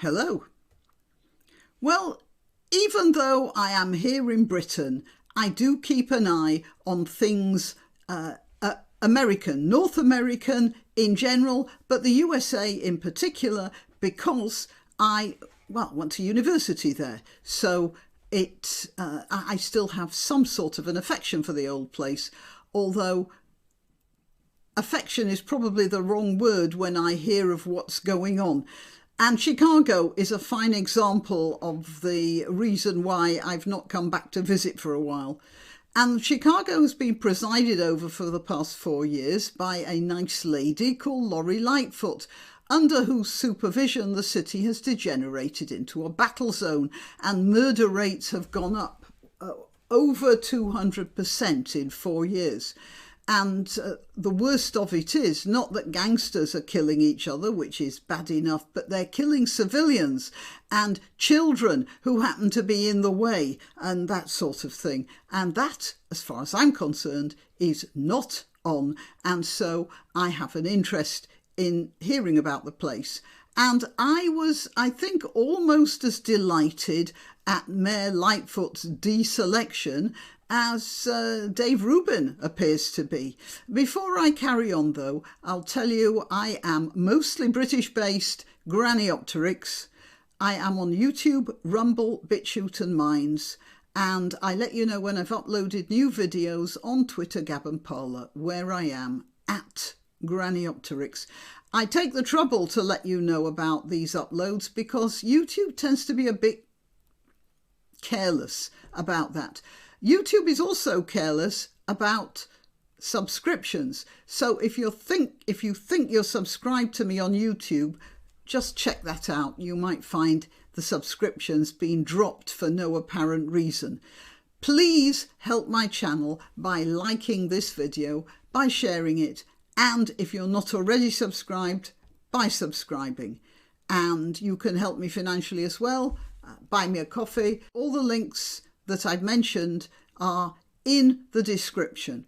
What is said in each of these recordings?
Hello. Well, even though I am here in Britain, I do keep an eye on things American, North American in general, but the USA in particular, because I went to university there. So I still have some sort of an affection for the old place, although affection is probably the wrong word when I hear of what's going on. And Chicago is a fine example of the reason why I've not come back to visit for a while. And Chicago has been presided over for the past 4 years by a nice lady called Lightfoot, under whose supervision the city has degenerated into a battle zone and murder rates have gone up over 200% in 4 years. And the worst of it is not that gangsters are killing each other, which is bad enough, but they're killing civilians and children who happen to be in the way and that sort of thing. And that, as far as I'm concerned, is not on. And so I have an interest in hearing about the place. And I was, I think, almost as delighted at Mayor Lightfoot's deselection as Dave Rubin appears to be. Before I carry on, though, I'll tell you I am mostly British-based granniopteryx. I am on YouTube, Rumble, BitChute and Minds, and I let you know when I've uploaded new videos on Twitter, Gab and Parler, where I am at granniopteryx. I take the trouble to let you know about these uploads because YouTube tends to be a bit careless about that. YouTube is also careless about subscriptions. So if you think you're subscribed to me on YouTube, just check that out. You might find the subscriptions being dropped for no apparent reason. Please help my channel by liking this video, by sharing it, and if you're not already subscribed, by subscribing. And you can help me financially as well. Buy me a coffee. All the links that I've mentioned are in the description.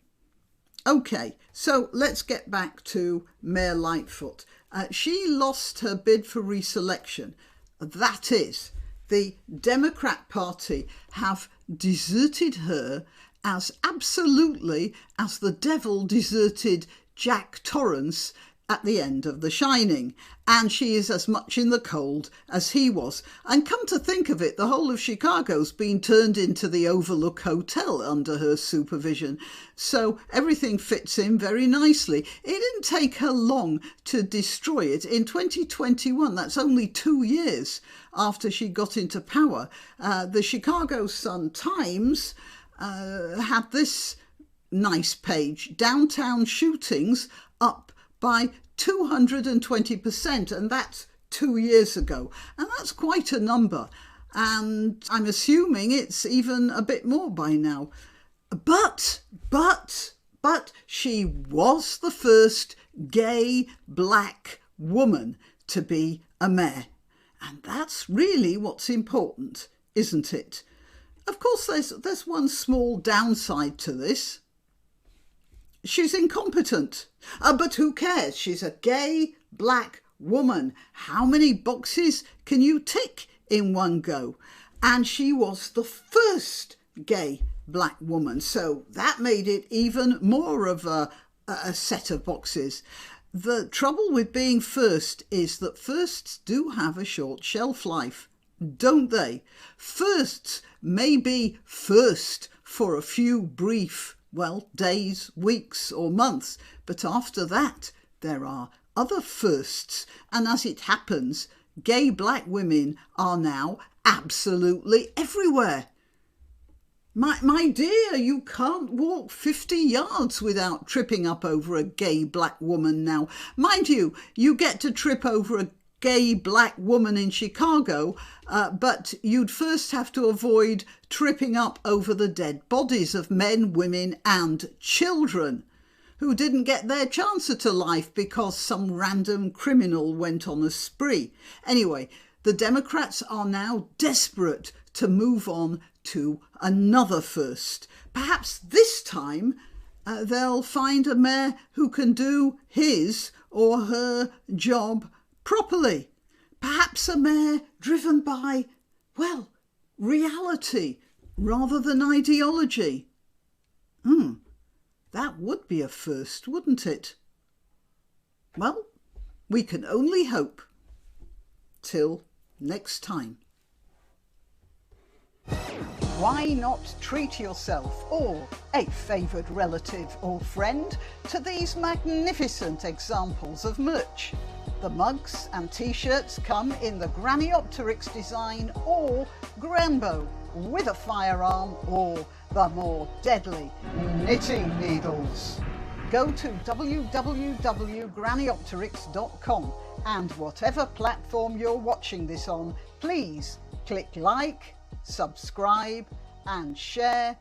Okay, so let's get back to Mayor Lightfoot. She lost her bid for reselection. That is, the Democrat Party have deserted her as absolutely as the devil deserted Jack Torrance at the end of The Shining, and she is as much in the cold as he was. And come to think of it, the whole of Chicago's been turned into the Overlook Hotel under her supervision, so everything fits in very nicely. It didn't take her long to destroy it. In 2021, that's only 2 years after she got into power, the Chicago Sun-Times had this nice page: downtown shootings up by 220%, and that's 2 years ago. And that's quite a number. And I'm assuming it's even a bit more by now. But she was the first gay black woman to be a mayor. And that's really what's important, isn't it? Of course, there's one small downside to this. She's incompetent, but who cares? She's a gay black woman. How many boxes can you tick in one go? And she was the first gay black woman, so that made it even more of a set of boxes. The trouble with being first is that firsts do have a short shelf life, don't they? Firsts may be first for a few brief days, weeks or months, but after that there are other firsts, and as it happens, gay black women are now absolutely everywhere. My dear, you can't walk 50 yards without tripping up over a gay black woman now. Mind you, you get to trip over a gay black woman in Chicago, but you'd first have to avoid tripping up over the dead bodies of men, women and children who didn't get their chance at a life because some random criminal went on a spree. Anyway, the Democrats are now desperate to move on to another first. Perhaps this time they'll find a mayor who can do his or her job properly. Perhaps a mare driven by, well, reality rather than ideology. That would be a first, wouldn't it? Well, we can only hope. Till next time. Why not treat yourself or a favoured relative or friend to these magnificent examples of merch? The mugs and t-shirts come in the granniopteryx design or granbow with a firearm or the more deadly knitting needles. Go to www.granniopteryx.com and whatever platform you're watching this on, please click like, subscribe and share.